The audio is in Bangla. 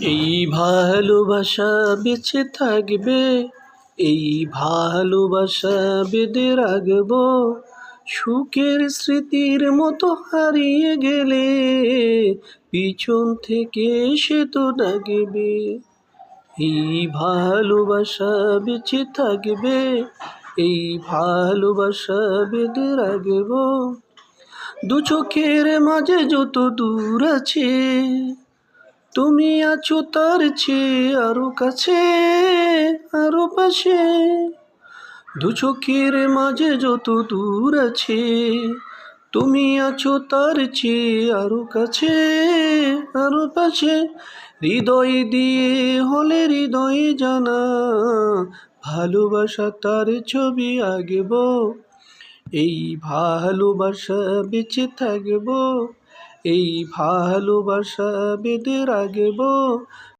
এই ভালোবাসা বেঁচে থাকবে, এই ভালোবাসা বেঁধে রাখবো। সুখের স্মৃতির মতো হারিয়ে গেলে পিছন থেকে সে তো ডাকবে। এই ভালোবাসা বেঁচে থাকবে, এই ভালোবাসা বেঁধে রাখবো। দু চোখের মাঝে যত দূর আছে, তুমি আছো তার চেয়ে আরো কাছে, আরো পাশে। দু চোখের মাঝে যত দূর আছে, তুমি আছো তার চেয়ে আরো কাছে, আরো পাশে। হৃদয় দিয়ে হলে হৃদয়ে জানা, ভালোবাসা তার ছবি আঁকবো। এই ভালোবাসা বেঁচে থাকবো, এই ভালোবাসা বেঁধে রাখবো।